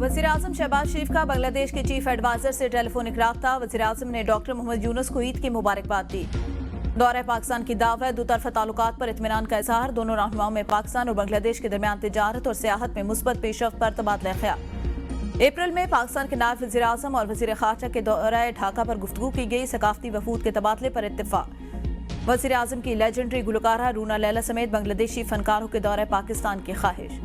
वज़ीर-ए-आज़म शहबाज शरीफ का बांग्लादेश के चीफ एडवाइजर से टेलीफोनिक राब्ता। वज़ीर-ए-आज़म ने डॉक्टर मोहम्मद यूनुस को ईद की मुबारकबाद दी। दौरे पाकिस्तान की दावत, दोतरफा ताल्लुकात पर इत्मीनान का इजहार। दोनों रहनुमाओं में पाकिस्तान और बांग्लादेश के दरमियान तिजारत और सियाहत में मुस्बत पेशरफ्त पर तबादला ख्याल। अप्रैल में पाकिस्तान के नायब वज़ीर-ए-आज़म और वज़ीर ख़ारजा के दौरे ढाका पर गुफ्तगू की गई। सकाफती वफूद के तबादले पर इत्तिफाक। वज़ीर-ए-आज़म की लेजेंडरी गुलकारा रूना लैला समेत बांग्लादेशी फनकारों के दौरे पाकिस्तान की ख्वाहिश।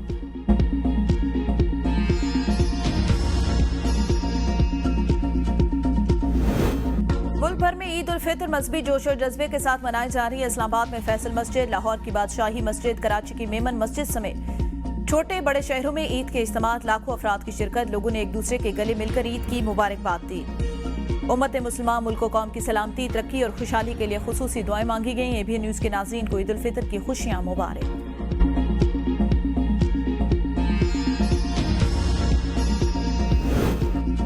मुल्क भर में ईद उल फितर मजहबी जोश और जज्बे के साथ मनाई जा रही है। इस्लामाबाद में फैसल मस्जिद, लाहौर की बादशाही मस्जिद, कराची की मेमन मस्जिद समेत छोटे बड़े शहरों में ईद के इज्तिमात, लाखों अफराद की शिरकत। लोगों ने एक दूसरे के गले मिलकर ईद की मुबारकबाद दी। उम्मत मुसलमान मुल्क कौम की सलामती, तरक्की और खुशहाली के लिए खुसूसी दुआएं मांगी गई। एबीएन न्यूज के नाज़रीन को ईद उल फितर की खुशियां मुबारक।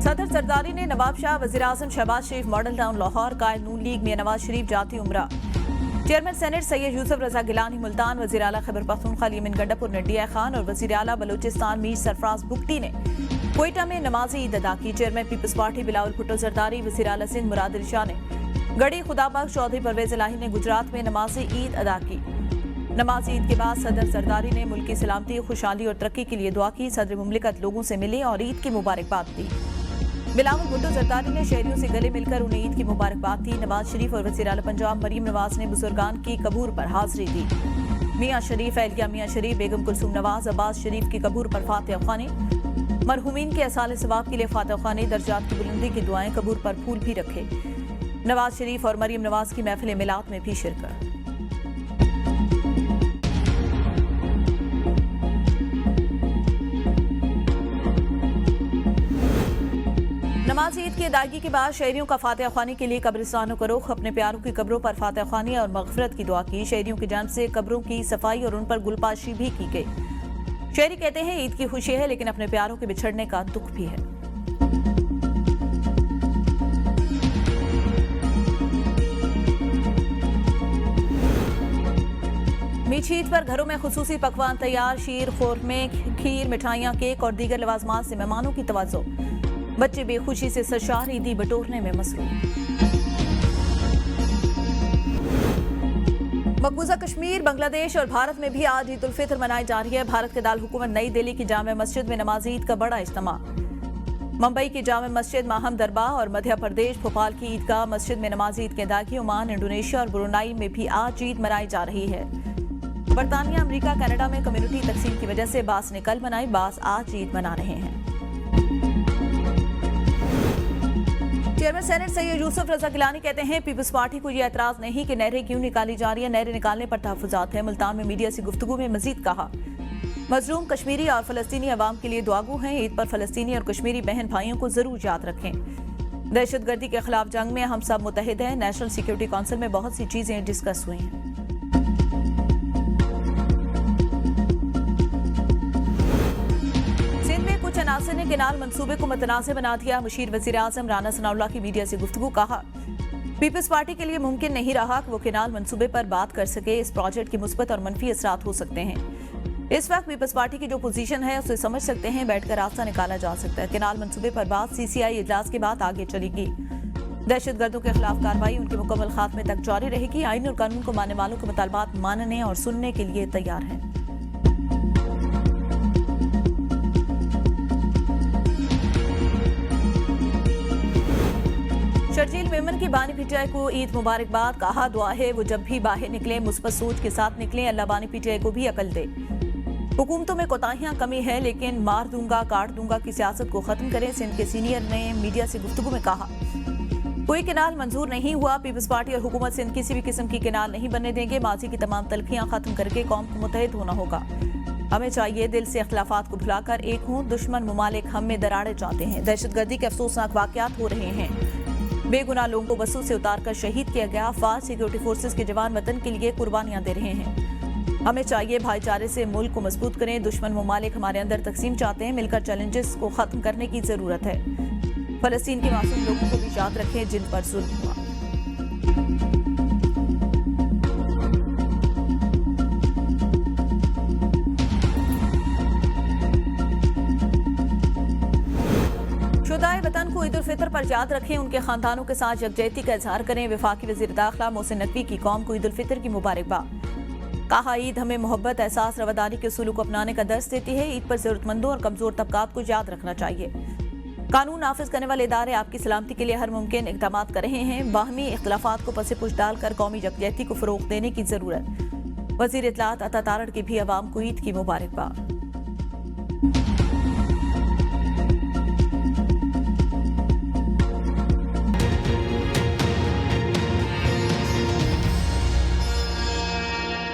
सदर जरदारी ने नवाब शाह, वज़ीर-ए-आज़म शहबाज शरीफ, मॉडल टाउन लाहौर, कायद नून लीग मियां नवाज शरीफ जाती उम्रा, चेयरमैन सेनेट सैयद यूसुफ रजा गिलानी मुल्तान, वज़ीर आला खैबर पख्तूनख्वा यमन गंडापुर नडिया खान और वज़ीर आला बलूचिस्तान मीर सरफराज बुगटी ने कोयटा में नमाज ईद अदा की। Chairman peoples party Bilawal Bhutto Zardari, वज़ीर आला सिंध मुराद अली शाह ने गढ़ी खुदाबख्श, चौधरी परवेज इलाही ने गुजरात में नमाज ईद अदा की। नमाज ईद के बाद सदर जरदारी ने मुल्क की सलामती, खुशहाली और तरक्की के लिए दुआ की। सदर मुमलिकत लोगों से मिले और ईद की मुबारकबाद दी। बिलावल भुट्टो जरदारी ने शहरियों से गले मिलकर उन्हें ईद की मुबारकबाद दी। नवाज शरीफ और वज़ीर आला पंजाब मरीम नवाज ने बुजुर्गान की कबूर पर हाजिरी दी। मियां शरीफ, एहलिया मियां शरीफ, बेगम कुलसूम नवाज, अब्बास शरीफ की कबूर पर फातिहा ख्वानी, मरहूमीन के असाले सवाब के लिए फातिहा ख्वानी, दर्जात की बुलंदी की दुआएं, कबूर पर फूल भी रखे। नवाज शरीफ और मरीम नवाज की महफिल मिलाद में भी शिरकत। नमाज ईद की अदायगी के बाद शहरियों का फातिहा ख्वानी के लिए कब्रिस्तानों का रुख। अपने प्यारों की कब्रों पर फातिहा ख्वानी और मगफरत की दुआ की। शहरियों की जानिब से कब्रों की सफाई और उन पर गुलपाशी भी की गई। शहरी कहते हैं ईद की खुशी है, लेकिन अपने प्यारों के बिछड़ने का दुख भी है। मीठी ईद पर घरों में खुसूसी पकवान तैयार। शीर, खोरमे, खीर, मिठाइयाँ, केक और दीगर लवाजमात से मेहमानों की तवज्जो। बच्चे बेखुशी से सरशार ईदी बटोरने में मसरूफ। मकबूजा कश्मीर, बांग्लादेश और भारत में भी आज ईद उल फितर मनाई जा रही है। भारत के दारुल हुकूमत नई दिल्ली की जामे मस्जिद में नमाज ईद का बड़ा इज्तिमा। मुंबई की जामे मस्जिद, माहम दरबार और मध्य प्रदेश भोपाल की ईदगाह मस्जिद में नमाज ईद की अदायगी। ओमान, इंडोनेशिया और ब्रुनाई में भी आज ईद मनाई जा रही है। बरतानिया, अमेरिका, कनाडा में कम्युनिटी तकसीम की वजह से बास ने कल मनाई, बास आज ईद मना रहे हैं। चेयरमैन सेनेट सैयद यूसुफ रजा गिलानी कहते हैं पीपल्स पार्टी को यह एतराज नहीं कि नहरें क्यों निकाली जा रही है। नहरें निकालने पर तहफ़्फ़ुज़ात है। मुल्तान में मीडिया से गुफ्तगू में मजीद कहा, मजलूम कश्मीरी और फलस्तीनी अवाम के लिए दुआगो हैं। ईद पर फलस्तीनी और कश्मीरी बहन भाइयों को जरूर याद रखें। दहशतगर्दी के खिलाफ जंग में हम सब मुतहिद हैं। नेशनल सिक्योरिटी काउंसिल में बहुत सी चीजें डिस्कस हुई हैं। नासिर ने केनाल मंसूबे को मुतनाज़ बना दिया। मुशीर वज़ीर-ए-आज़म राना सनाउल्लाह की मीडिया से गुफ्तगू, कहा पीपल्स पार्टी के लिए मुमकिन नहीं रहा कि वो केनाल मंसूबे पर बात कर सके। इस प्रोजेक्ट के मुस्बत और मनफी असरात हो सकते हैं। इस वक्त पीपल्स पार्टी की जो पोजीशन है उसे समझ सकते हैं, बैठकर रास्ता निकाला जा सकता है। केनाल मंसूबे पर बात सीसीआई इजलास के बाद आगे चलेगी। दहशतगर्दों के खिलाफ कार्रवाई उनके मुकम्मल खात्मे तक जारी रहेगी। आईन और कानून को मानने वालों के मुतालबात मानने और सुनने के लिए तैयार हैं। शर्जील मेमन की बानी पीटीआई को ईद मुबारकबाद, कहा दुआ है वो जब भी बाहर निकले मुस्बत सोच के साथ निकले। अल्लाह बानी पीटीआई को भी अकल दे। हुकूमतों में कोताहियां कमी है, लेकिन मार दूंगा काट दूंगा की सियासत को खत्म करें। सिंध के सीनियर ने मीडिया से गुफ्तगू में कहा कोई केनाल मंजूर नहीं हुआ। पीपल्स पार्टी और हुकूमत सिंध किसी भी किस्म की केनाल नहीं बनने देंगे। माजी की तमाम तलखियां खत्म करके कौम को मुत्तहिद होना होगा। हमें चाहिए दिल से अख्तिलाफात को भुलाकर एक हों। दुश्मन ममालिक हम में दरारें चाहते हैं। दहशतगर्दी के अफसोसनाक वाकयात हो रहे हैं। बेगुनाह लोगों को बसों से उतारकर शहीद किया गया। अफवाज सिक्योरिटी फोर्सेस के जवान वतन के लिए कुर्बानियां दे रहे हैं। हमें चाहिए भाईचारे से मुल्क को मजबूत करें। दुश्मन ममालिक हमारे अंदर तकसीम चाहते हैं। मिलकर चैलेंजेस को खत्म करने की जरूरत है। फलस्तीन के मासूम लोगों को भी याद रखें जिन पर जुल्म हुआ। ईद उल फितर पर याद रखें, उनके खानदानों के साथ यकजहती का इजहार करें। वफाकी वज़ीर दाखिला मोहसिन नकवी की कौम को ईद उल फितर की मुबारकबाद। कहा, ईद हमें मोहब्बत, एहसास, रवादारी के उसूलों को अपनाने का दर्स देती है। ईद पर जरूरतमंदों और कमजोर तबकात को याद रखना चाहिए। कानून नाफिज करने वाले इदारे आपकी सलामती के लिए हर मुमकिन इक़दाम कर रहे हैं। बाहमी इख्तलाफात को पसे पुश डालकर कौमी यकजहती को फ़रोग़ देने की ज़रूरत। वज़ीर इत्तलात अता तारड़ की भी अवाम को ईद की मुबारकबाद।